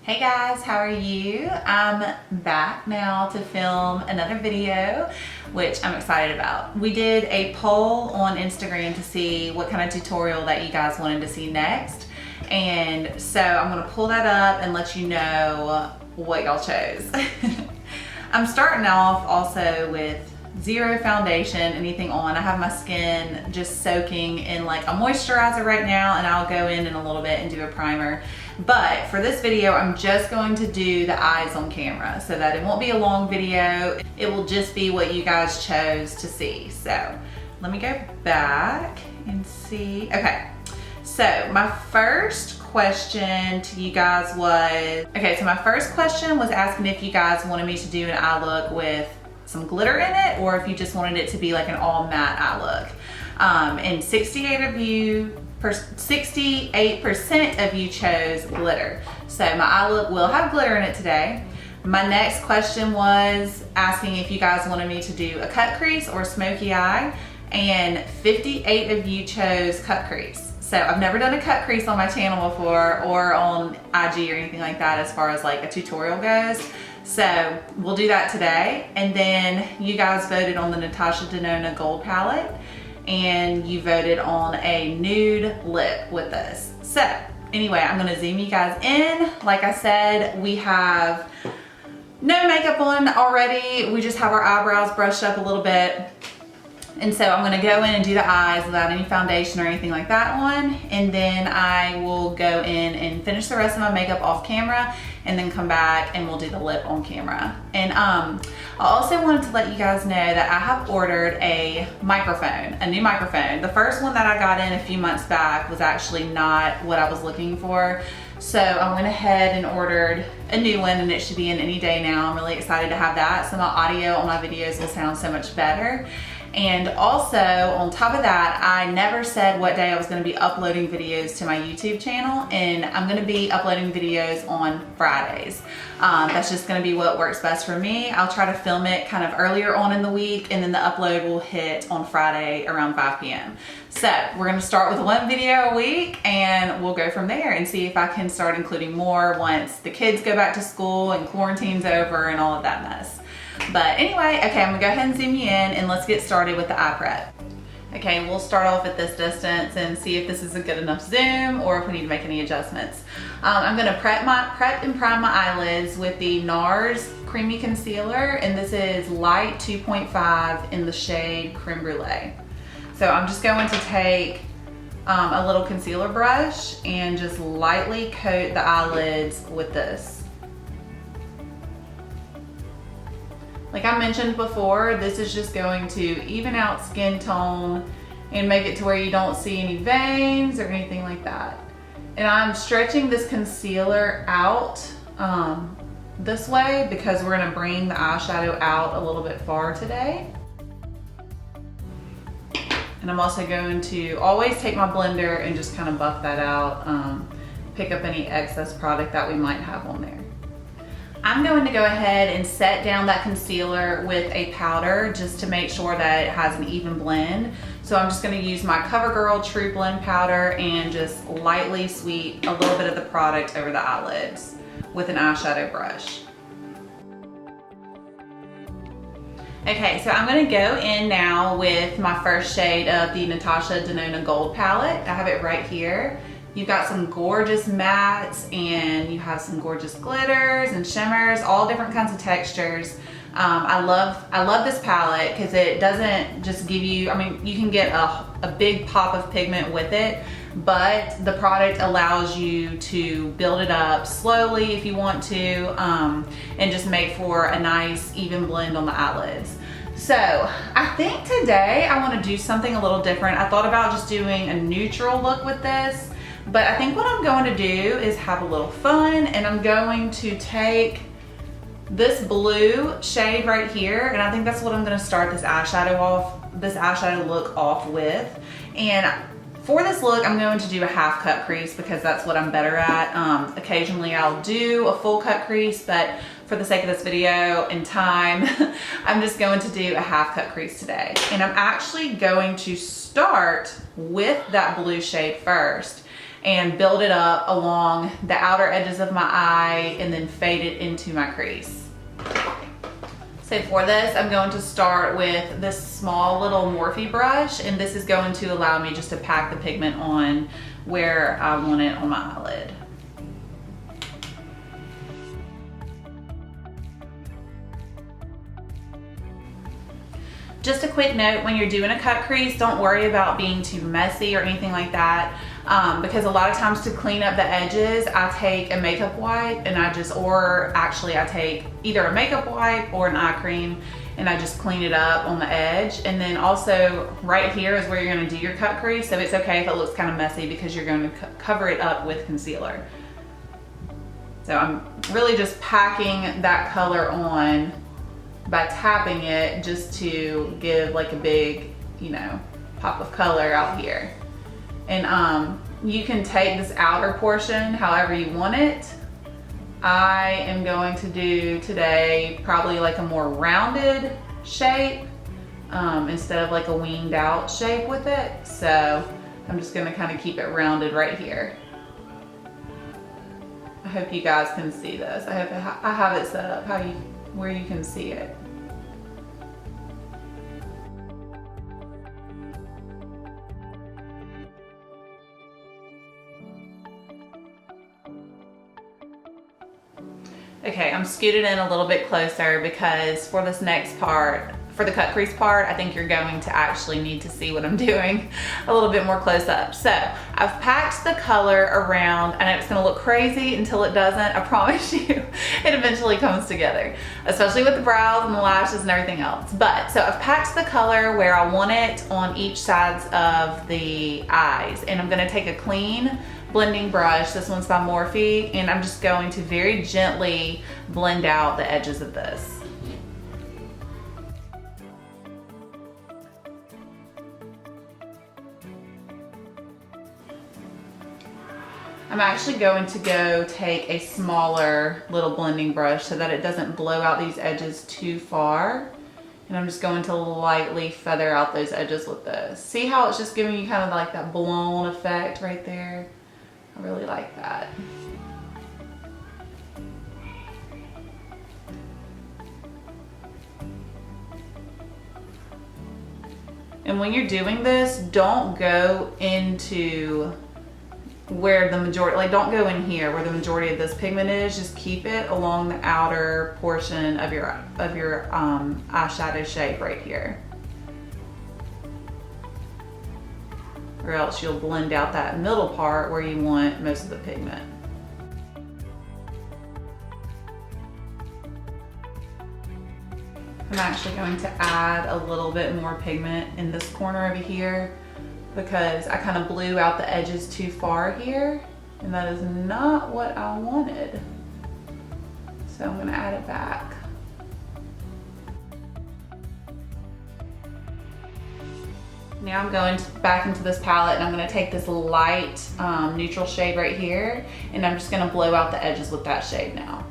Hey guys, how are you? I'm back now to film another video, which I'm excited about. We did a poll on Instagram to see what kind of tutorial that you guys wanted to see next. And so I'm gonna pull that up and let you know what y'all chose. I'm starting off also with zero foundation, anything on. I have my skin just soaking in like a moisturizer right now, and I'll go in a little bit and do a primer. But for this video, I'm just going to do the eyes on camera so that it won't be a long video. It will just be what you guys chose to see. So let me go back and see. Okay, so my first question to you guys was, my first question was asking if you guys wanted me to do an eye look with some glitter in it, or if you just wanted it to be like an all matte eye look. And 68% of you chose glitter. So my eye look will have glitter in it today. My next question was asking if you guys wanted me to do a cut crease or smoky eye, and 58 of you chose cut crease. So I've never done a cut crease on my channel before or on IG or anything like that as far as like a tutorial goes. So we'll do that today. And then you guys voted on the Natasha Denona Gold Palette, and you voted on a nude lip with this. So anyway, I'm gonna zoom you guys in. Like I said, we have no makeup on already. We just have our eyebrows brushed up a little bit. And so I'm gonna go in and do the eyes without any foundation or anything like that on. And then I will go in and finish the rest of my makeup off camera, and then come back and we'll do the lip on camera. And I also wanted to let you guys know that I have ordered a microphone, a new microphone. The first one that I got in a few months back was actually not what I was looking for. So I went ahead and ordered a new one, and it should be in any day now. I'm really excited to have that, so my audio on my videos will sound so much better. And also, on top of that, I never said what day I was gonna be uploading videos to my YouTube channel, and I'm gonna be uploading videos on Fridays. That's just gonna be what works best for me. I'll try to film it kind of earlier on in the week, and then the upload will hit on Friday around 5 p.m. So we're gonna start with one video a week, and we'll go from there and see if I can start including more once the kids go back to school and quarantine's over and all of that mess. But anyway, okay, I'm gonna go ahead and zoom you in, and let's get started with the eye prep. Okay, and we'll start off at this distance and see if this is a good enough zoom or if we need to make any adjustments. I'm gonna prep and prime my eyelids with the NARS Creamy Concealer, and this is light 2.5 in the shade Creme Brulee. So I'm just going to take a little concealer brush and just lightly coat the eyelids with this. Like I mentioned before, this is just going to even out skin tone and make it to where you don't see any veins or anything like that. And I'm stretching this concealer out this way because we're gonna bring the eyeshadow out a little bit far today. And I'm also going to always take my blender and just kind of buff that out, pick up any excess product that we might have on there. I'm going to go ahead and set down that concealer with a powder just to make sure that it has an even blend. So I'm just going to use my CoverGirl True Blend powder and just lightly sweep a little bit of the product over the eyelids with an eyeshadow brush. Okay, so I'm going to go in now with my first shade of the Natasha Denona Gold Palette. I have it right here. You've got some gorgeous mattes, and you have some gorgeous glitters and shimmers, all different kinds of textures. I love this palette because it doesn't just give you, I mean, you can get a big pop of pigment with it, but the product allows you to build it up slowly if you want to, and just make for a nice even blend on the eyelids. So I think today I want to do something a little different. I thought about just doing a neutral look with this, but I think what I'm going to do is have a little fun, and I'm going to take this blue shade right here, and I think that's what I'm going to start this eyeshadow look off with. And for this look, I'm going to do a half cut crease because that's what I'm better at. Occasionally I'll do a full cut crease, but for the sake of this video and time, I'm just going to do a half cut crease today. And I'm actually going to start with that blue shade first, and build it up along the outer edges of my eye and then fade it into my crease. So for this, I'm going to start with this small little Morphe brush, and this is going to allow me just to pack the pigment on where I want it on my eyelid. Just a quick note, when you're doing a cut crease, don't worry about being too messy or anything like that, because a lot of times to clean up the edges, I take a makeup wipe and I take either a makeup wipe or an eye cream and I just clean it up on the edge. And then also right here is where you're gonna do your cut crease, so it's okay if it looks kind of messy because you're going to cover it up with concealer. So I'm really just packing that color on by tapping it just to give like a big, you know, pop of color out here. And you can take this outer portion however you want it. I am going to do today probably like a more rounded shape instead of like a winged out shape with it. So I'm just gonna kind of keep it rounded right here. I hope you guys can see this. I have it set up where you can see it. Okay, I'm scooted in a little bit closer because for this next part, for the cut crease part, I think you're going to actually need to see what I'm doing a little bit more close up. So I've packed the color around. I know it's gonna look crazy until it doesn't. I promise you, it eventually comes together, especially with the brows and the lashes and everything else. But so I've packed the color where I want it on each sides of the eyes, and I'm gonna take a clean blending brush. This one's by Morphe, and I'm just going to very gently blend out the edges of this. I'm actually going to go take a smaller little blending brush so that it doesn't blow out these edges too far. And I'm just going to lightly feather out those edges with this. See how it's just giving you kind of like that blown effect right there? I really like that. And when you're doing this, don't go into where the majority, like don't go in here where the majority of this pigment is. Just keep it along the outer portion of your eyeshadow shape right here, or else you'll blend out that middle part where you want most of the pigment. I'm actually going to add a little bit more pigment in this corner over here because I kind of blew out the edges too far here, and that is not what I wanted. So I'm gonna add it back. Now I'm going back into this palette, and I'm gonna take this light neutral shade right here, and I'm just gonna blow out the edges with that shade now.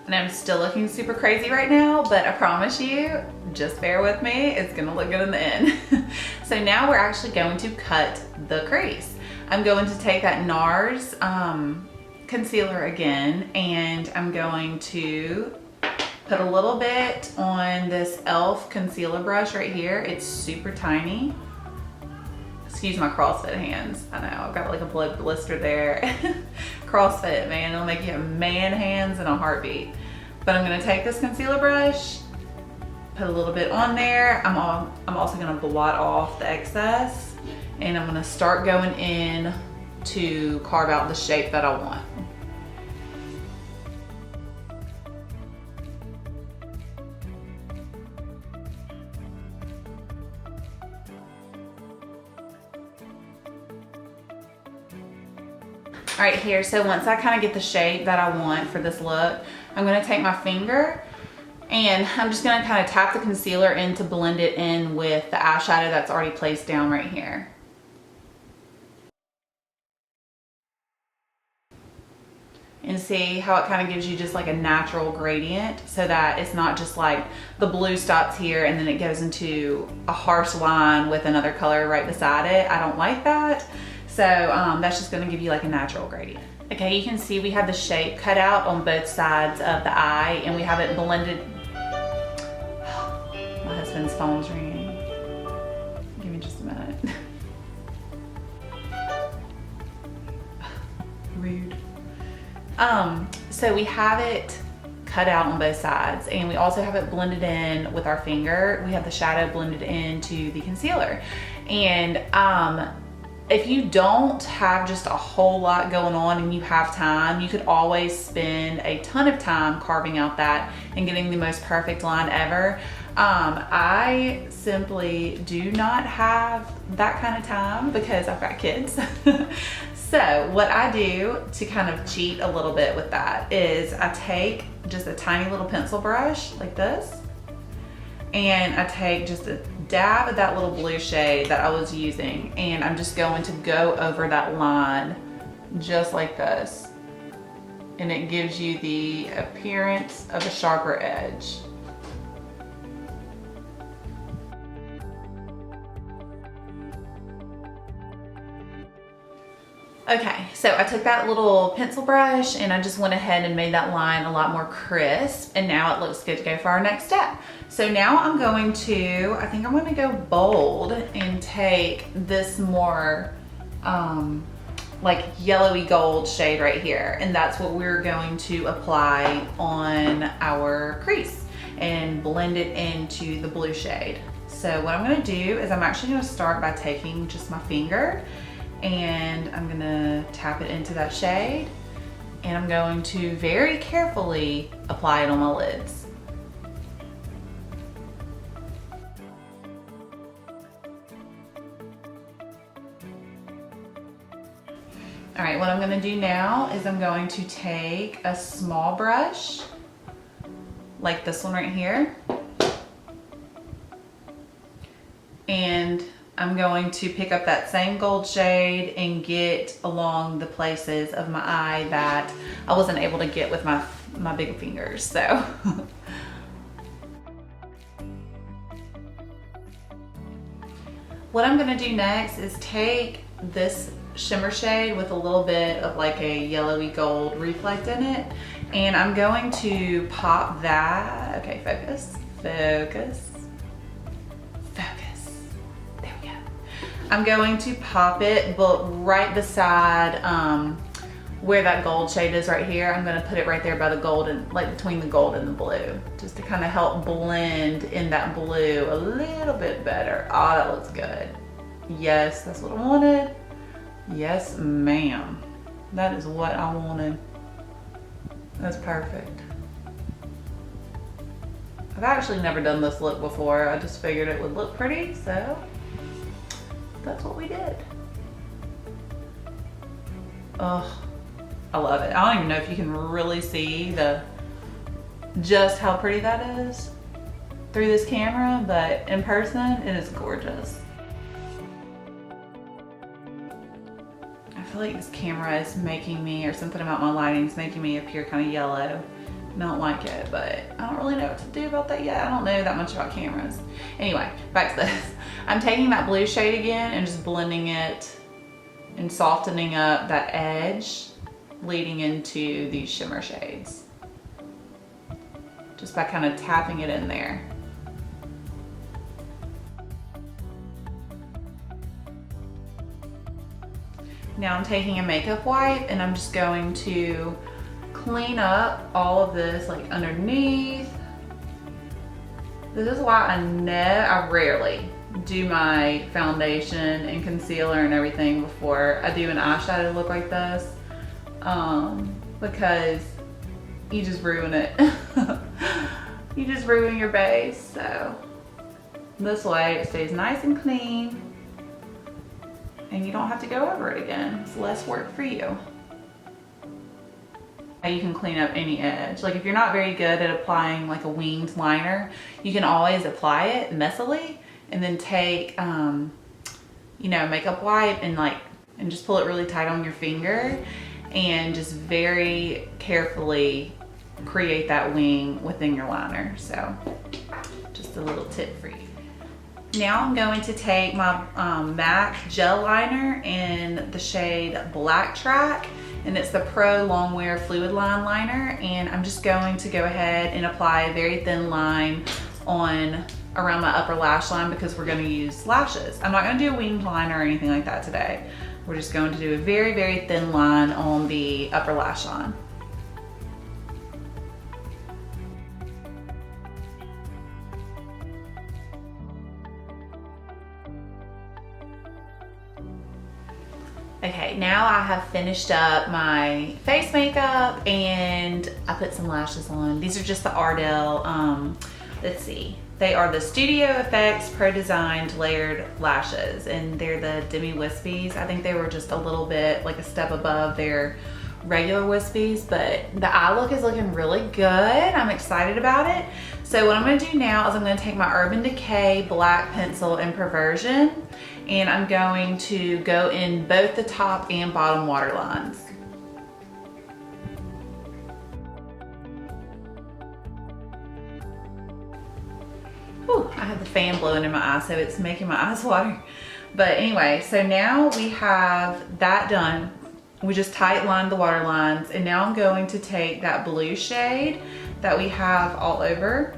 And I'm still looking super crazy right now, but I promise you, just bear with me, it's gonna look good in the end. So now we're actually going to cut the crease. I'm going to take that NARS concealer again, and I'm going to put a little bit on this e.l.f. concealer brush right here. It's super tiny. Excuse my CrossFit hands. I know, I've got like a blood blister there. CrossFit, man, it'll make you have man hands in a heartbeat. But I'm gonna take this concealer brush, put a little bit on there. I'm also gonna blot off the excess, and I'm gonna start going in to carve out the shape that I want. All right, here, so once I kind of get the shape that I want for this look, I'm gonna take my finger and I'm just gonna kind of tap the concealer in to blend it in with the eyeshadow that's already placed down right here. And see how it kind of gives you just like a natural gradient, so that it's not just like the blue stops here and then it goes into a harsh line with another color right beside it. I don't like that. So that's just gonna give you like a natural gradient. Okay, you can see we have the shape cut out on both sides of the eye, and we have it blended. My husband's phone's ringing. Give me just a minute. Rude. So we have it cut out on both sides, and we also have it blended in with our finger. We have the shadow blended into the concealer. And if you don't have just a whole lot going on and you have time, you could always spend a ton of time carving out that and getting the most perfect line ever. I simply do not have that kind of time because I've got kids. So what I do to kind of cheat a little bit with that is I take just a tiny little pencil brush like this, and I take just a dab of that little blue shade that I was using, and I'm just going to go over that line just like this, and it gives you the appearance of a sharper edge. Okay, so I took that little pencil brush and I just went ahead and made that line a lot more crisp, and now it looks good to go for our next step. So now I'm going to, I think I'm going to go bold and take this more like yellowy gold shade right here, and that's what we're going to apply on our crease and blend it into the blue shade. So what I'm going to do is I'm actually going to start by taking just my finger, and I'm gonna tap it into that shade, and I'm going to very carefully apply it on my lids. All right, what I'm gonna do now is I'm going to take a small brush, like this one right here, and I'm going to pick up that same gold shade and get along the places of my eye that I wasn't able to get with my big fingers. So what I'm gonna do next is take this shimmer shade with a little bit of like a yellowy gold reflect in it, and I'm going to pop that. Okay, focus, focus. I'm going to pop it, but right beside where that gold shade is right here, I'm gonna put it right there by the golden, like between the gold and the blue, just to kind of help blend in that blue a little bit better. Oh, that looks good. Yes, that's what I wanted. Yes, ma'am. That is what I wanted. That's perfect. I've actually never done this look before. I just figured it would look pretty, so that's what we did. Oh, I love it. I don't even know if you can really see just how pretty that is through this camera, but in person, it is gorgeous. I feel like this camera is making me, or something about my lighting is making me appear kind of yellow. I don't like it, but I don't really know what to do about that yet. I don't know that much about cameras. Anyway, back to this. I'm taking that blue shade again and just blending it and softening up that edge leading into these shimmer shades. Just by kind of tapping it in there. Now I'm taking a makeup wipe and I'm just going to clean up all of this like underneath. This is why I rarely do my foundation and concealer and everything before I do an eyeshadow look like this, because you just ruin it. You just ruin your base. So this way it stays nice and clean and you don't have to go over it again. It's less work for you. You can clean up any edge. Like if you're not very good at applying like a winged liner, you can always apply it messily and then take, you know, makeup wipe and just pull it really tight on your finger and just very carefully create that wing within your liner. So just a little tip for you. Now I'm going to take my MAC gel liner in the shade Black Track, and it's the Pro Longwear Fluid Line Liner, and I'm just going to go ahead and apply a very thin line on around my upper lash line because we're going to use lashes. I'm not going to do a winged liner or anything like that today. We're just going to do a very, very thin line on the upper lash line. Okay, now I have finished up my face makeup and I put some lashes on. These are just the Ardell, let's see. They are the Studio Effects Pro Designed Layered Lashes, and they're the Demi Wispies. I think they were just a little bit like a step above their regular wispies, but the eye look is looking really good. I'm excited about it. So what I'm gonna do now is I'm gonna take my Urban Decay black pencil in Perversion, and I'm going to go in both the top and bottom waterlines. Whew, I have the fan blowing in my eye, so it's making my eyes water. But anyway, so now we have that done. We just tight lined the water lines, and now I'm going to take that blue shade that we have all over,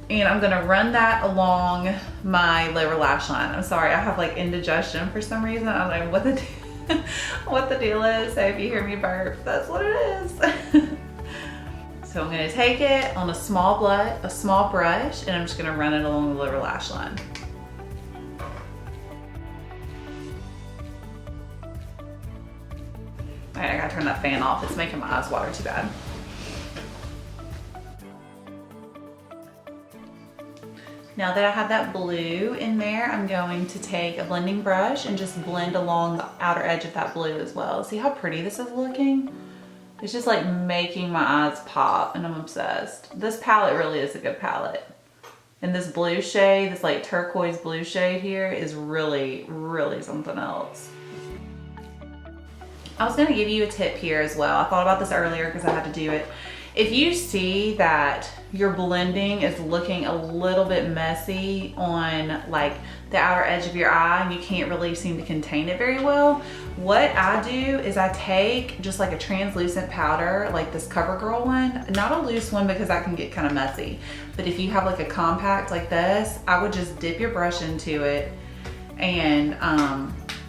and I'm gonna run that along my lower lash line. I'm sorry, I have like indigestion for some reason. I don't know what the what the deal is, so if you hear me burp, that's what it is. So I'm gonna take it on a small brush, and I'm just gonna run it along the lower lash line. All right, I gotta turn that fan off. It's making my eyes water too bad. Now that I have that blue in there, I'm going to take a blending brush and just blend along the outer edge of that blue as well. See how pretty this is looking? It's just like making my eyes pop, and I'm obsessed. This palette really is a good palette. And this blue shade, this like turquoise blue shade here is really, really something else. I was gonna give you a tip here as well. I thought about this earlier because I had to do it. If you see that your blending is looking a little bit messy on like the outer edge of your eye and you can't really seem to contain it very well, what I do is I take just like a translucent powder, like this CoverGirl one, not a loose one because that can get kind of messy. But if you have like a compact like this, I would just dip your brush into it and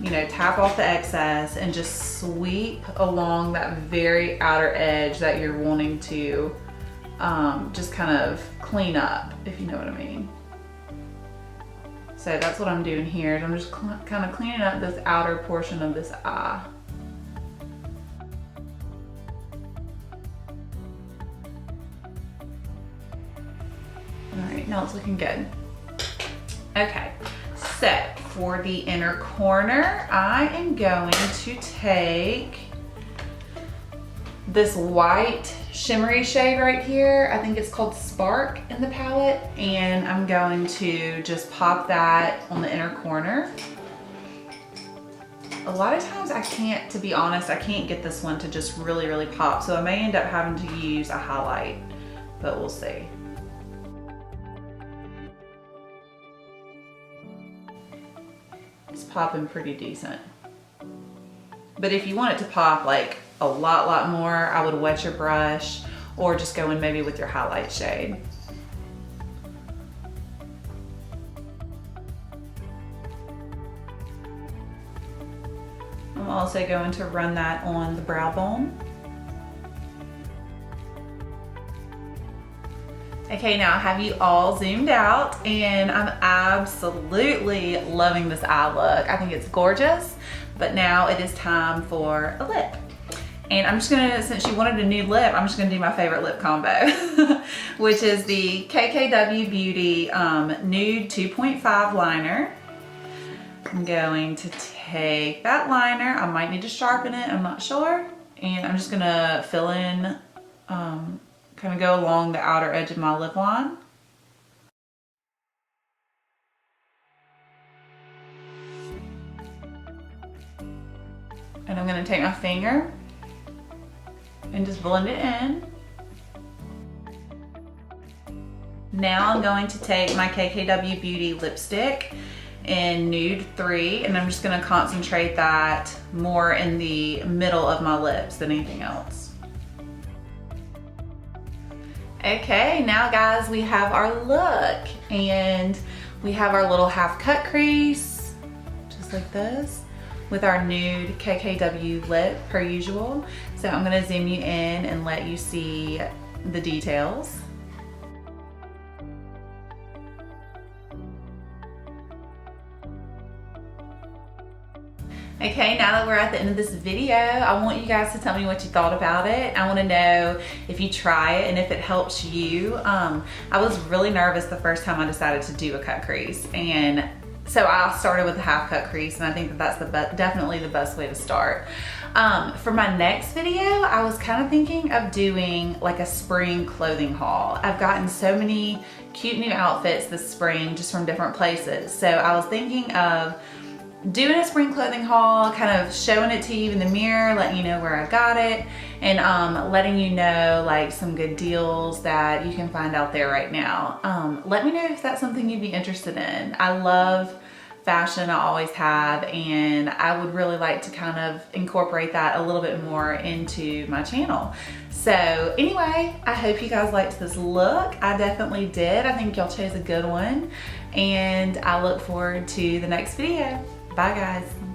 you know, tap off the excess and just sweep along that very outer edge that you're wanting to just kind of clean up, if you know what I mean. So that's what I'm doing here. I'm just kind of cleaning up this outer portion of this eye. All right, now it's looking good. Okay, so for the inner corner, I am going to take this white shimmery shade right here. I think it's called Spark in the palette, and I'm going to just pop that on the inner corner. A lot of times I can't, to be honest, I can't get this one to just really, really pop, so I may end up having to use a highlight, but we'll see. It's popping pretty decent. But if you want it to pop like a lot more, I would wet your brush or just go in maybe with your highlight shade. I'm also going to run that on the brow bone. Okay, now I have you all zoomed out, and I'm absolutely loving this eye look. I think it's gorgeous, but now it is time for a lip. And I'm just gonna, since you wanted a nude lip, I'm just gonna do my favorite lip combo, which is the KKW Beauty Nude 2.5 liner. I'm going to take that liner. I might need to sharpen it, I'm not sure. And I'm just gonna fill in, kind of go along the outer edge of my lip line. And I'm gonna take my finger and just blend it in. Now I'm going to take my KKW Beauty lipstick in Nude 3, and I'm just gonna concentrate that more in the middle of my lips than anything else. Okay, now guys, we have our look, and we have our little half cut crease, just like this, with our nude KKW lip per usual. So I'm gonna zoom you in and let you see the details. Okay, now that we're at the end of this video, I want you guys to tell me what you thought about it. I want to know if you try it and if it helps you. I was really nervous the first time I decided to do a cut crease, and so I started with a half cut crease, and I think that that's definitely the best way to start. For my next video, I was kind of thinking of doing like a spring clothing haul. I've gotten so many cute new outfits this spring just from different places, so I was thinking of doing a spring clothing haul, kind of showing it to you in the mirror, letting you know where I got it, and letting you know like some good deals that you can find out there right now. Let me know if that's something you'd be interested in. I love fashion, I always have, and I would really like to kind of incorporate that a little bit more into my channel. So anyway, I hope you guys liked this look. I definitely did. I think y'all chose a good one, and I look forward to the next video. Bye guys.